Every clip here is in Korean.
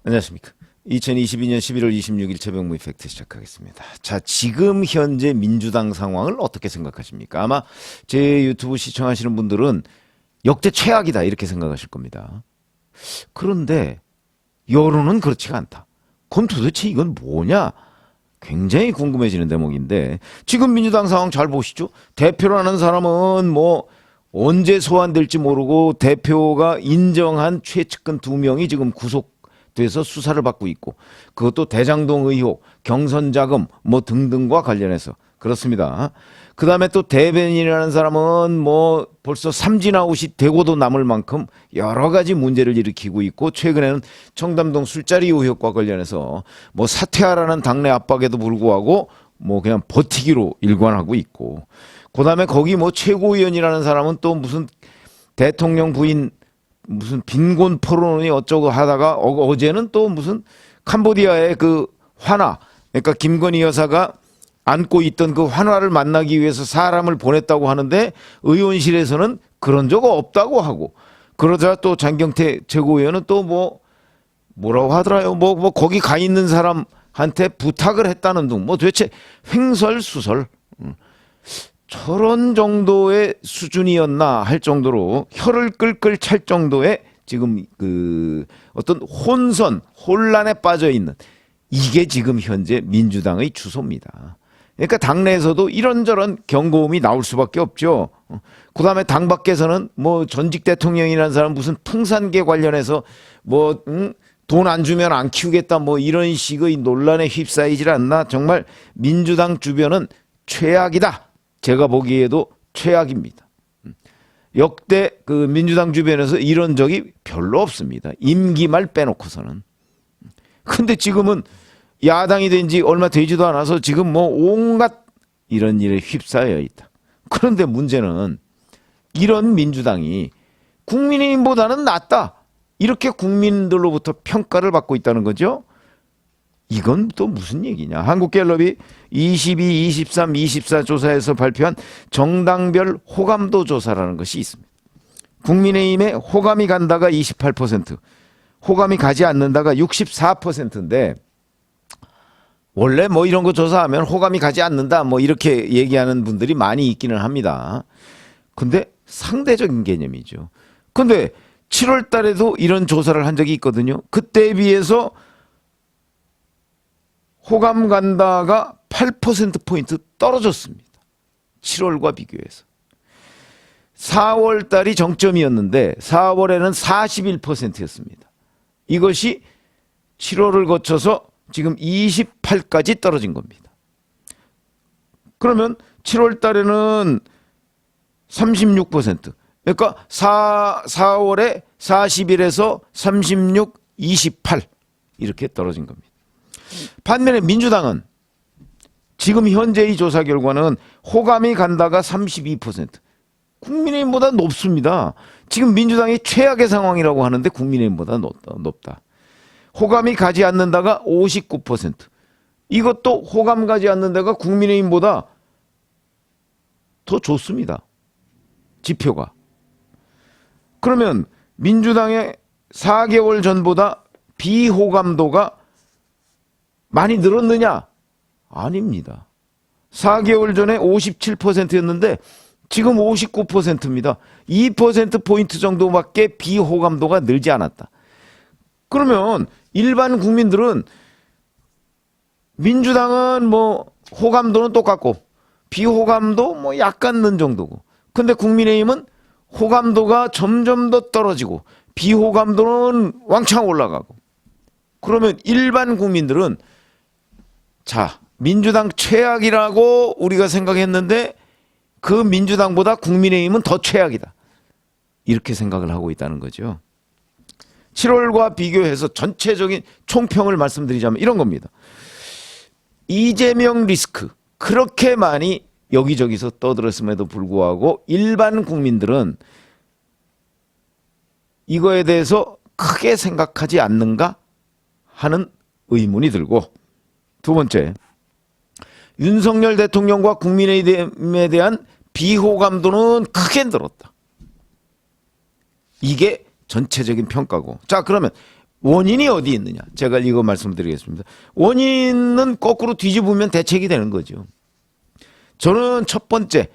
안녕하십니까. 2022년 11월 26일 최병무 이펙트 시작하겠습니다. 자, 지금 현재 민주당 상황을 어떻게 생각하십니까? 아마 제 유튜브 시청하시는 분들은 역대 최악이다 이렇게 생각하실 겁니다. 그런데 여론은 그렇지가 않다. 그럼 도대체 이건 뭐냐? 굉장히 궁금해지는 대목인데 지금 민주당 상황 잘 보시죠. 대표라는 사람은 뭐 언제 소환될지 모르고 대표가 인정한 최측근 2명이 지금 구속돼서 수사를 받고 있고 그것도 대장동 의혹, 경선 자금 뭐 등등과 관련해서 그렇습니다. 그 다음에 또 대변인이라는 사람은 뭐 벌써 삼진아웃이 되고도 남을 만큼 여러 가지 문제를 일으키고 있고 최근에는 청담동 술자리 의혹과 관련해서 뭐 사퇴하라는 당내 압박에도 불구하고 뭐 그냥 버티기로 일관하고 있고 그 다음에 거기 뭐 최고위원이라는 사람은 또 무슨 대통령 부인 무슨 빈곤 포론이 어쩌고 하다가 어제는 또 무슨 캄보디아의 그 환화 그러니까 김건희 여사가 안고 있던 그 환화를 만나기 위해서 사람을 보냈다고 하는데 의원실에서는 그런 적 없다고 하고 그러자 또 장경태 최고위원은 또 뭐라고 하더라요. 뭐 거기 가 있는 사람한테 부탁을 했다는 등 뭐 도대체 횡설수설 저런 정도의 수준이었나 할 정도로 혀를 끌끌 찰 정도의 지금 그 어떤 혼란에 빠져 있는 이게 지금 현재 민주당의 주소입니다. 그러니까 당내에서도 이런저런 경고음이 나올 수밖에 없죠. 그 다음에 당 밖에서는 뭐 전직 대통령이라는 사람 무슨 풍산계 관련해서 뭐 돈 안 주면 안 키우겠다 뭐 이런 식의 논란에 휩싸이질 않나. 정말 민주당 주변은 최악이다. 제가 보기에도 최악입니다. 역대 그 민주당 주변에서 이런 적이 별로 없습니다. 임기 말 빼놓고서는. 근데 지금은 야당이 된 지 얼마 되지도 않아서 지금 뭐 온갖 이런 일에 휩싸여 있다. 그런데 문제는 이런 민주당이 국민의힘보다는 낫다. 이렇게 국민들로부터 평가를 받고 있다는 거죠. 이건 또 무슨 얘기냐. 한국갤럽이 22, 23, 24 조사에서 발표한 정당별 호감도 조사라는 것이 있습니다. 국민의힘에 호감이 간다가 28%, 호감이 가지 않는다가 64%인데 원래 뭐 이런 거 조사하면 호감이 가지 않는다 뭐 이렇게 얘기하는 분들이 많이 있기는 합니다. 근데 상대적인 개념이죠. 근데 7월 달에도 이런 조사를 한 적이 있거든요. 그때에 비해서 호감 간다가 8%포인트 떨어졌습니다. 7월과 비교해서. 4월 달이 정점이었는데 4월에는 41%였습니다. 이것이 7월을 거쳐서 지금 28까지 떨어진 겁니다. 그러면 7월 달에는 36%. 그러니까 4월에 41에서 36, 28 이렇게 떨어진 겁니다. 반면에 민주당은 지금 현재의 조사 결과는 호감이 간다가 32%. 국민의힘보다 높습니다. 지금 민주당이 최악의 상황이라고 하는데 국민의힘보다 높다. 호감이 가지 않는다가 59%. 이것도 호감 가지 않는 데가 국민의힘보다 더 좋습니다. 지표가. 그러면 민주당의 4개월 전보다 비호감도가 많이 늘었느냐? 아닙니다. 4개월 전에 57%였는데 지금 59%입니다. 2%포인트 정도밖에 비호감도가 늘지 않았다. 그러면 일반 국민들은 민주당은 뭐 호감도는 똑같고 비호감도 뭐 약간 는 정도고 근데 국민의힘은 호감도가 점점 더 떨어지고 비호감도는 왕창 올라가고 그러면 일반 국민들은 자 민주당 최악이라고 우리가 생각했는데 그 민주당보다 국민의힘은 더 최악이다. 이렇게 생각을 하고 있다는 거죠. 7월과 비교해서 전체적인 총평을 말씀드리자면 이런 겁니다. 이재명 리스크 그렇게 많이 여기저기서 떠들었음에도 불구하고 일반 국민들은 이거에 대해서 크게 생각하지 않는가 하는 의문이 들고 두 번째 윤석열 대통령과 국민의힘에 대한 비호감도는 크게 늘었다. 이게 전체적인 평가고 자 그러면 원인이 어디 있느냐? 제가 이거 말씀드리겠습니다. 원인은 거꾸로 뒤집으면 대책이 되는 거죠. 저는 첫 번째,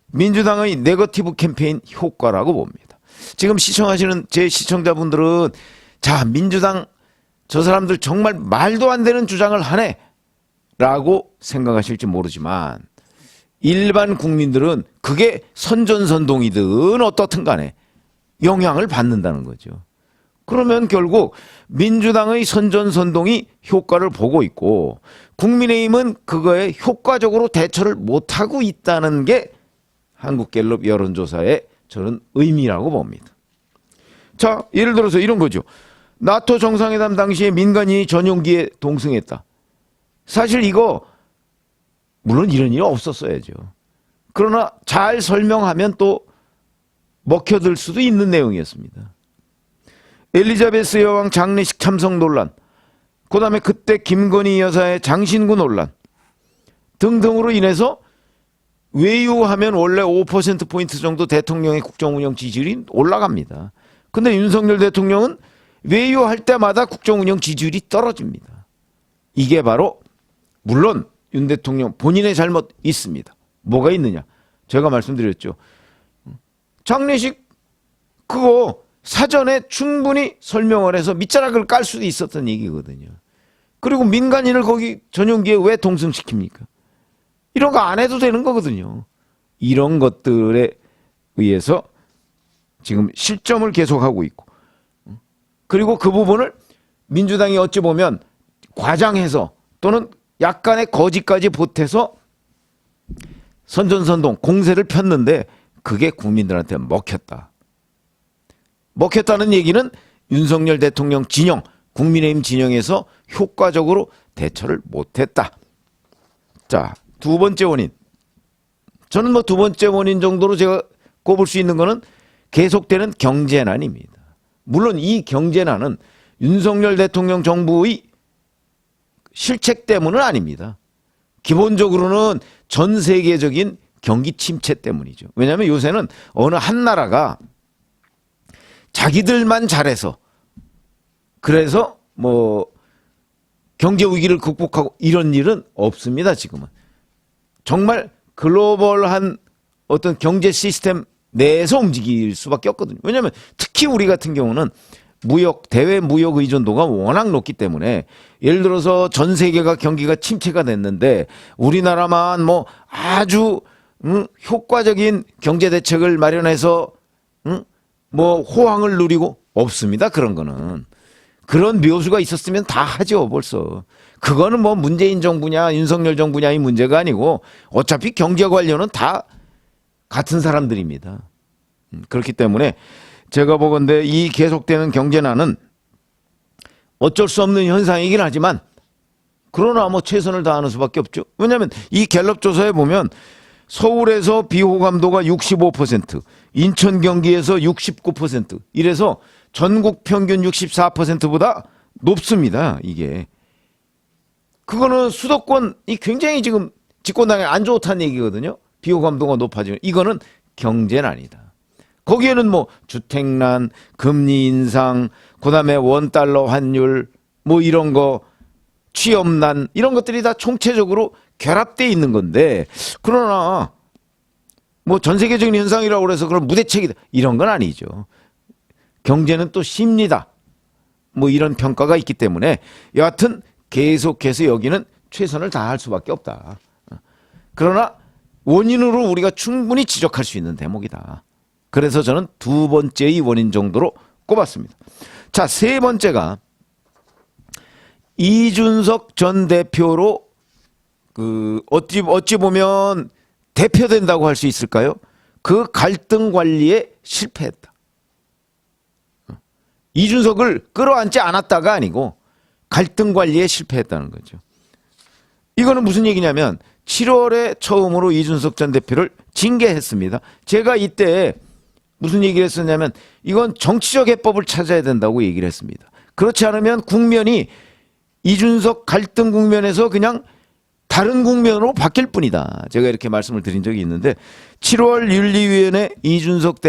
민주당의 네거티브 캠페인 효과라고 봅니다. 지금 시청하시는 제 시청자분들은 자, 민주당 저 사람들 정말 말도 안 되는 주장을 하네 라고 생각하실지 모르지만 일반 국민들은 그게 선전선동이든 어떻든 간에 영향을 받는다는 거죠. 그러면 결국 민주당의 선전선동이 효과를 보고 있고 국민의힘은 그거에 효과적으로 대처를 못하고 있다는 게 한국갤럽 여론조사의 저는 의미라고 봅니다. 자, 예를 들어서 이런 거죠. 나토 정상회담 당시에 민간인이 전용기에 동승했다. 사실 이거 물론 이런 일이 없었어야죠. 그러나 잘 설명하면 또 먹혀들 수도 있는 내용이었습니다. 엘리자베스 여왕 장례식 참석 논란, 그 다음에 그때 김건희 여사의 장신구 논란 등등으로 인해서 외유하면 원래 5%포인트 정도 대통령의 국정운영 지지율이 올라갑니다. 근데 윤석열 대통령은 외유할 때마다 국정운영 지지율이 떨어집니다. 이게 바로 물론 윤 대통령 본인의 잘못 있습니다. 뭐가 있느냐? 제가 말씀드렸죠. 장례식 그거 사전에 충분히 설명을 해서 밑자락을 깔 수도 있었던 얘기거든요. 그리고 민간인을 거기 전용기에 왜 동승시킵니까? 이런 거 안 해도 되는 거거든요. 이런 것들에 의해서 지금 실점을 계속하고 있고 그리고 그 부분을 민주당이 어찌 보면 과장해서 또는 약간의 거짓까지 보태서 선전선동 공세를 폈는데 그게 국민들한테 먹혔다. 먹혔다는 얘기는 윤석열 대통령 진영, 국민의힘 진영에서 효과적으로 대처를 못했다. 자, 두 번째 원인. 저는 뭐 두 번째 원인 정도로 제가 꼽을 수 있는 거는 계속되는 경제난입니다. 물론 이 경제난은 윤석열 대통령 정부의 실책 때문은 아닙니다. 기본적으로는 전 세계적인 경기 침체 때문이죠. 왜냐하면 요새는 어느 한 나라가 자기들만 잘해서 그래서 뭐 경제 위기를 극복하고 이런 일은 없습니다. 지금은 정말 글로벌한 어떤 경제 시스템 내에서 움직일 수밖에 없거든요. 왜냐하면 특히 우리 같은 경우는 무역, 대외 무역 의존도가 워낙 높기 때문에 예를 들어서 전 세계가 경기가 침체가 됐는데 우리나라만 뭐 아주 효과적인 경제 대책을 마련해서 뭐 호황을 누리고 없습니다. 그런 거는. 그런 묘수가 있었으면 다 하죠 벌써. 그거는 뭐 문재인 정부냐 윤석열 정부냐의 문제가 아니고 어차피 경제 관련은 다 같은 사람들입니다. 그렇기 때문에 제가 보건대 이 계속되는 경제난은 어쩔 수 없는 현상이긴 하지만 그러나 뭐 최선을 다하는 수밖에 없죠. 왜냐하면 이 갤럽 조사에 보면 서울에서 비호감도가 65%, 인천 경기에서 69%, 이래서 전국 평균 64%보다 높습니다. 이게. 그거는 수도권이 굉장히 지금 집권당에 안 좋다는 얘기거든요. 비호감도가 높아지면. 이거는 경제난이다. 거기에는 뭐 주택난, 금리 인상, 그다음에 원달러 환율 뭐 이런 거, 취업난 이런 것들이 다 총체적으로 결합되어 있는 건데 그러나 뭐 전 세계적인 현상이라고 그래서 그런 무대책이다 이런 건 아니죠. 경제는 또 심리다. 뭐 이런 평가가 있기 때문에 여하튼 계속해서 여기는 최선을 다할 수밖에 없다. 그러나 원인으로 우리가 충분히 지적할 수 있는 대목이다. 그래서 저는 두 번째의 원인 정도로 꼽았습니다. 자, 세 번째가 이준석 전 대표로 어찌 보면 대표된다고 할 수 있을까요? 그 갈등 관리에 실패했다. 이준석을 끌어안지 않았다가 아니고 갈등 관리에 실패했다는 거죠. 이거는 무슨 얘기냐면 7월에 처음으로 이준석 전 대표를 징계했습니다. 제가 이때 무슨 얘기를 했었냐면 이건 정치적 해법을 찾아야 된다고 얘기를 했습니다. 그렇지 않으면 국면이 이준석 갈등 국면에서 그냥 다른 국면으로 바뀔 뿐이다. 제가 이렇게 말씀을 드린 적이 있는데 7월 윤리위원회 이준석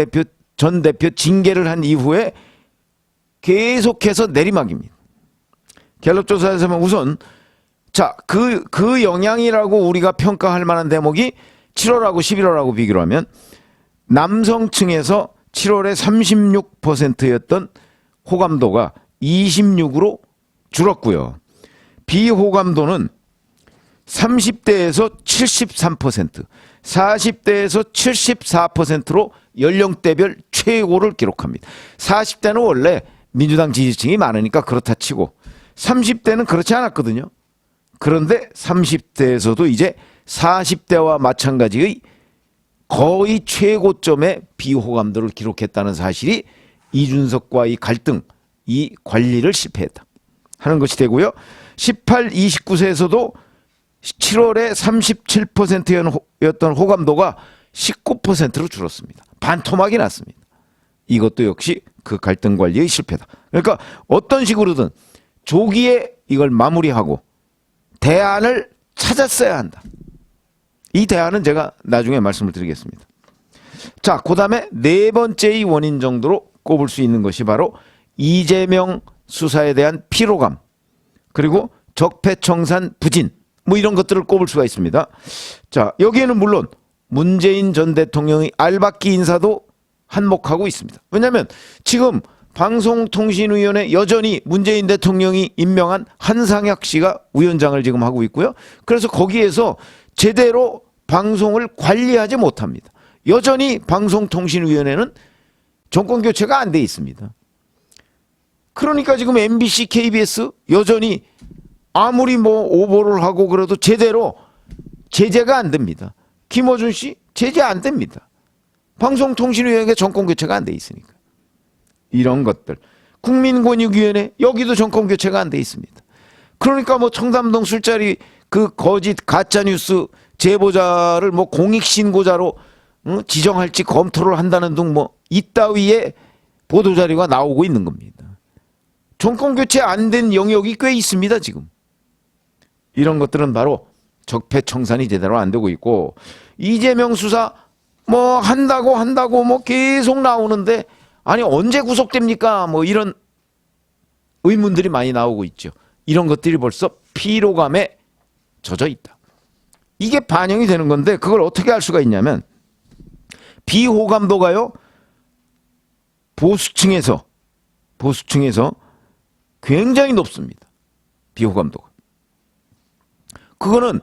전 대표 징계를 한 이후에 계속해서 내리막입니다. 갤럽 조사에서 보면 우선 자, 그 영향이라고 우리가 평가할 만한 대목이 7월하고 11월하고 비교를 하면 남성층에서 7월에 36%였던 호감도가 26으로 줄었고요. 비호감도는 30대에서 73%, 40대에서 74%로 연령대별 최고를 기록합니다. 40대는 원래 민주당 지지층이 많으니까 그렇다 치고 30대는 그렇지 않았거든요. 그런데 30대에서도 이제 40대와 마찬가지의 거의 최고점의 비호감도를 기록했다는 사실이 이준석과의 갈등, 이 관리를 실패했다 하는 것이 되고요. 18, 29세에서도 7월에 37%였던 호감도가 19%로 줄었습니다. 반토막이 났습니다. 이것도 역시 그 갈등 관리의 실패다. 그러니까 어떤 식으로든 조기에 이걸 마무리하고 대안을 찾았어야 한다. 이 대안은 제가 나중에 말씀을 드리겠습니다. 자, 그 다음에 네 번째의 원인 정도로 꼽을 수 있는 것이 바로 이재명 수사에 대한 피로감, 그리고 적폐청산 부진, 뭐 이런 것들을 꼽을 수가 있습니다. 자, 여기에는 물론 문재인 전 대통령의 알박기 인사도 한몫하고 있습니다. 왜냐하면 지금 방송통신위원회 여전히 문재인 대통령이 임명한 한상혁 씨가 위원장을 지금 하고 있고요. 그래서 거기에서 제대로 방송을 관리하지 못합니다. 여전히 방송통신위원회는 정권교체가 안 돼 있습니다. 그러니까 지금 MBC, KBS 여전히 아무리 뭐 오보를 하고 그래도 제대로 제재가 안 됩니다. 김어준 씨 제재 안 됩니다. 방송통신위원회 정권교체가 안 돼 있으니까. 이런 것들. 국민권익위원회 여기도 정권교체가 안 돼 있습니다. 그러니까 뭐 청담동 술자리 그 거짓 가짜뉴스 제보자를 뭐 공익신고자로 지정할지 검토를 한다는 등 뭐 이따위의 보도자료가 나오고 있는 겁니다. 정권교체 안 된 영역이 꽤 있습니다 지금. 이런 것들은 바로 적폐청산이 제대로 안 되고 있고, 이재명 수사 뭐 한다고 뭐 계속 나오는데 아니 언제 구속됩니까? 뭐 이런 의문들이 많이 나오고 있죠. 이런 것들이 벌써 피로감에 젖어 있다. 이게 반영이 되는 건데 그걸 어떻게 알 수가 있냐면 비호감도가요 보수층에서 굉장히 높습니다. 비호감도가. 그거는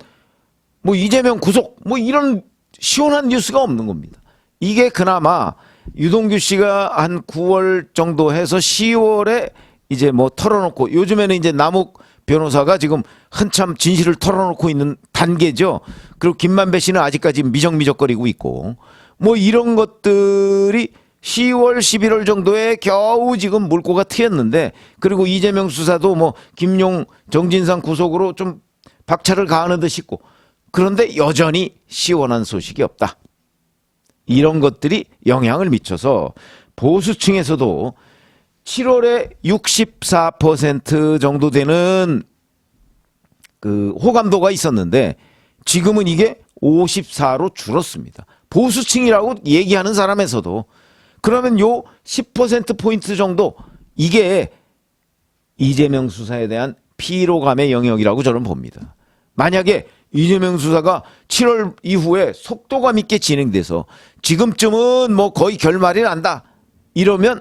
뭐 이재명 구속 뭐 이런 시원한 뉴스가 없는 겁니다. 이게 그나마 유동규 씨가 한 9월 정도 해서 10월에 이제 뭐 털어놓고, 요즘에는 이제 남욱 변호사가 지금 한참 진실을 털어놓고 있는 단계죠. 그리고 김만배 씨는 아직까지 미적미적거리고 있고, 뭐 이런 것들이 10월, 11월 정도에 겨우 지금 물꼬가 트였는데, 그리고 이재명 수사도 뭐 김용, 정진상 구속으로 좀 박차를 가하는 듯 싶고, 그런데 여전히 시원한 소식이 없다. 이런 것들이 영향을 미쳐서 보수층에서도 7월에 64% 정도 되는 그 호감도가 있었는데 지금은 이게 54로 줄었습니다. 보수층이라고 얘기하는 사람에서도. 그러면 요 10%포인트 정도, 이게 이재명 수사에 대한 피로감의 영역이라고 저는 봅니다. 만약에 이재명 수사가 7월 이후에 속도감 있게 진행돼서 지금쯤은 뭐 거의 결말이 난다 이러면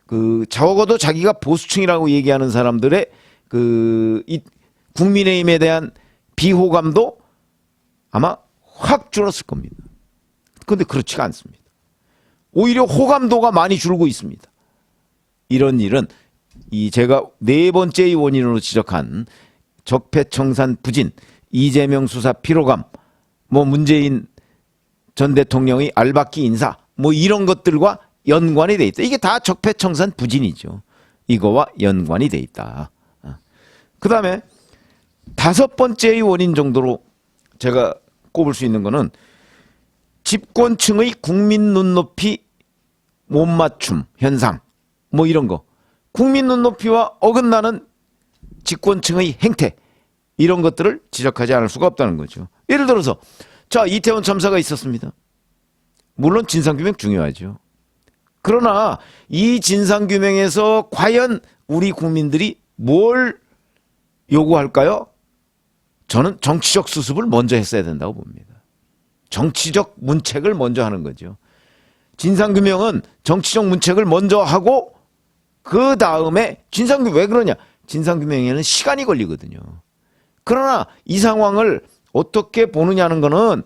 그 적어도 자기가 보수층이라고 얘기하는 사람들의 그 국민의힘에 대한 비호감도 아마 확 줄었을 겁니다. 그런데 그렇지가 않습니다. 오히려 호감도가 많이 줄고 있습니다. 이런 일은 이 제가 네 번째의 원인으로 지적한 적폐청산 부진, 이재명 수사 피로감, 뭐 문재인 전 대통령의 알박기 인사, 뭐 이런 것들과 연관이 돼 있다. 이게 다 적폐청산 부진이죠. 이거와 연관이 돼 있다. 그 다음에 다섯 번째의 원인 정도로 제가 꼽을 수 있는 거는 집권층의 국민 눈높이 못 맞춤 현상, 뭐 이런 거. 국민 눈높이와 어긋나는 집권층의 행태, 이런 것들을 지적하지 않을 수가 없다는 거죠. 예를 들어서 자, 이태원 참사가 있었습니다. 물론 진상규명 중요하죠. 그러나 이 진상규명에서 과연 우리 국민들이 뭘 요구할까요? 저는 정치적 수습을 먼저 했어야 된다고 봅니다. 정치적 문책을 먼저 하는 거죠. 진상규명은 정치적 문책을 먼저 하고 그 다음에 진상규명, 왜 그러냐? 진상규명에는 시간이 걸리거든요. 그러나 이 상황을 어떻게 보느냐는 거는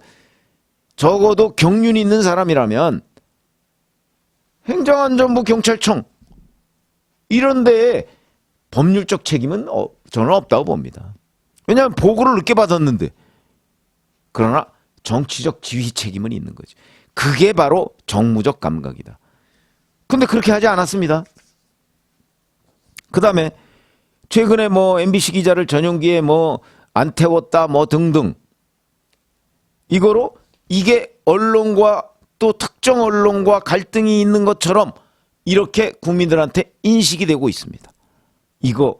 적어도 경륜이 있는 사람이라면 행정안전부 경찰청 이런 데에 법률적 책임은 저는 없다고 봅니다. 왜냐하면 보고를 늦게 받았는데. 그러나 정치적 지휘 책임은 있는 거지. 그게 바로 정무적 감각이다. 근데 그렇게 하지 않았습니다. 그 다음에 최근에 뭐 MBC 기자를 전용기에 뭐 안 태웠다 뭐 등등. 이거로 이게 언론과 또 특정 언론과 갈등이 있는 것처럼 이렇게 국민들한테 인식이 되고 있습니다. 이거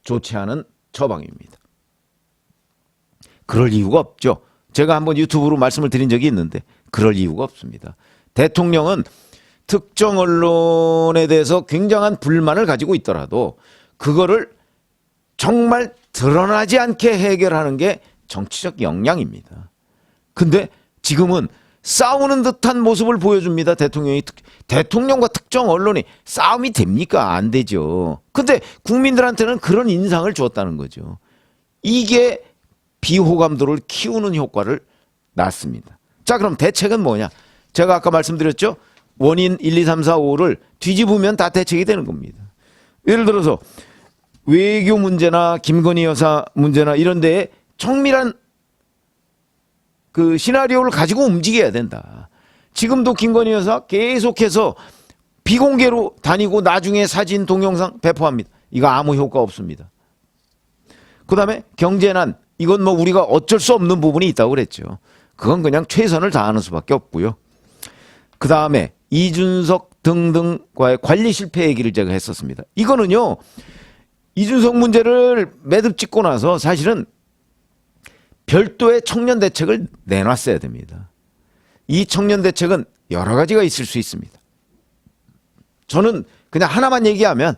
좋지 않은 처방입니다. 그럴 이유가 없죠. 제가 한번 유튜브로 말씀을 드린 적이 있는데 그럴 이유가 없습니다. 대통령은 특정 언론에 대해서 굉장한 불만을 가지고 있더라도 그거를 정말 드러나지 않게 해결하는 게 정치적 역량입니다. 근데 지금은 싸우는 듯한 모습을 보여줍니다. 대통령과 특정 언론이 싸움이 됩니까? 안 되죠. 근데 국민들한테는 그런 인상을 주었다는 거죠. 이게 비호감도를 키우는 효과를 낳습니다. 자, 그럼 대책은 뭐냐? 제가 아까 말씀드렸죠. 원인 1, 2, 3, 4, 5를 뒤집으면 다 대책이 되는 겁니다. 예를 들어서 외교 문제나 김건희 여사 문제나 이런 데에 정밀한 그 시나리오를 가지고 움직여야 된다. 지금도 김건희 여사 계속해서 비공개로 다니고 나중에 사진 동영상 배포합니다. 이거 아무 효과 없습니다. 그 다음에 경제난, 이건 뭐 우리가 어쩔 수 없는 부분이 있다고 그랬죠. 그건 그냥 최선을 다하는 수밖에 없고요. 그 다음에 이준석 등등과의 관리 실패 얘기를 제가 했었습니다. 이거는요, 이준석 문제를 매듭 짓고 나서 사실은 별도의 청년 대책을 내놨어야 됩니다. 이 청년 대책은 여러 가지가 있을 수 있습니다. 저는 그냥 하나만 얘기하면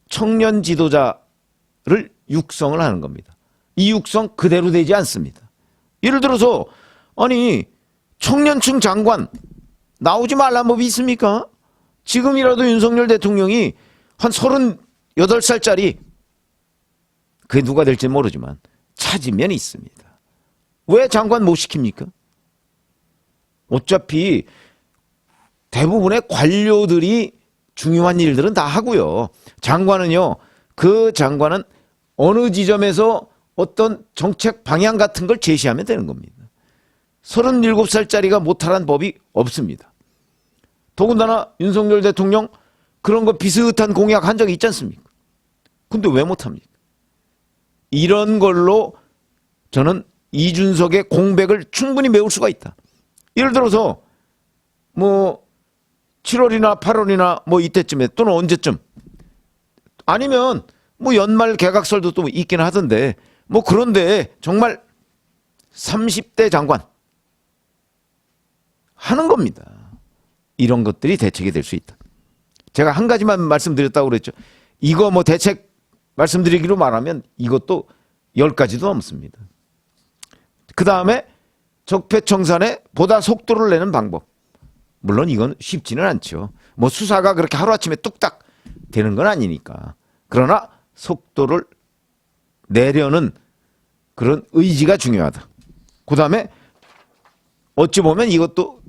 청년 지도자를 육성을 하는 겁니다. 이 육성 그대로 되지 않습니다. 예를 들어서 아니 청년층 장관 나오지 말란 법이 있습니까? 지금이라도 윤석열 대통령이 한 38살짜리 그게 누가 될지 모르지만 찾으면 있습니다. 왜 장관 못 시킵니까? 어차피 대부분의 관료들이 중요한 일들은 다 하고요. 장관은요, 그 장관은 어느 지점에서 어떤 정책 방향 같은 걸 제시하면 되는 겁니다. 37살짜리가 못하란 법이 없습니다. 더군다나 윤석열 대통령 그런 거 비슷한 공약 한 적이 있지 않습니까? 근데 왜 못합니까? 이런 걸로 저는 이준석의 공백을 충분히 메울 수가 있다. 예를 들어서 뭐 7월이나 8월이나 뭐 이때쯤에 또는 언제쯤 아니면 뭐 연말 개각설도 또 있긴 하던데 뭐 그런데 정말 30대 장관 하는 겁니다. 이런 것들이 대책이 될 수 있다. 제가 한 가지만 말씀드렸다고 그랬죠. 이거 뭐 대책 말씀드리기로 말하면 이것도 10가지도 넘습니다. 그 다음에 적폐청산에 보다 속도를 내는 방법. 물론 이건 쉽지는 않죠. 뭐 수사가 그렇게 하루아침에 뚝딱 되는 건 아니니까. 그러나 속도를 내려는 그런 의지가 중요하다. 그 다음에 어찌 보면 이것도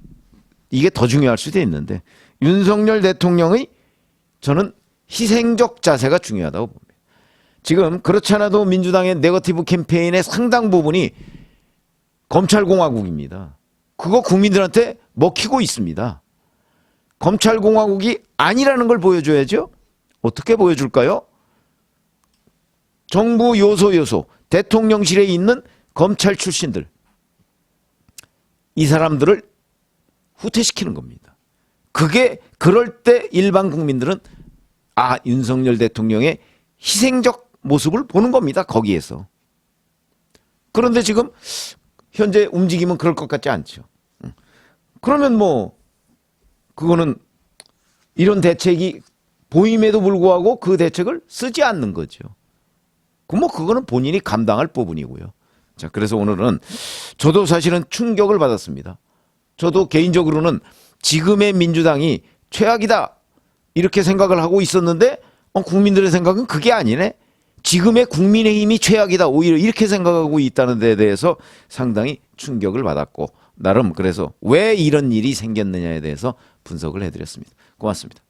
이게 더 중요할 수도 있는데 윤석열 대통령의 저는 희생적 자세가 중요하다고 봅니다. 지금 그렇지 않아도 민주당의 네거티브 캠페인의 상당 부분이 검찰공화국입니다. 그거 국민들한테 먹히고 있습니다. 검찰공화국이 아니라는 걸 보여줘야죠. 어떻게 보여줄까요? 정부 요소 대통령실에 있는 검찰 출신들 이 사람들을 후퇴시키는 겁니다. 그게 그럴 때 일반 국민들은 아 윤석열 대통령의 희생적 모습을 보는 겁니다. 거기에서. 그런데 지금 현재 움직임은 그럴 것 같지 않죠. 그러면 뭐 그거는 이런 대책이 보임에도 불구하고 그 대책을 쓰지 않는 거죠. 그거는 본인이 감당할 부분이고요. 자, 그래서 오늘은 저도 사실은 충격을 받았습니다. 저도 개인적으로는 지금의 민주당이 최악이다 이렇게 생각을 하고 있었는데 국민들의 생각은 그게 아니네. 지금의 국민의힘이 최악이다 오히려 이렇게 생각하고 있다는 데 대해서 상당히 충격을 받았고 나름 그래서 왜 이런 일이 생겼느냐에 대해서 분석을 해드렸습니다. 고맙습니다.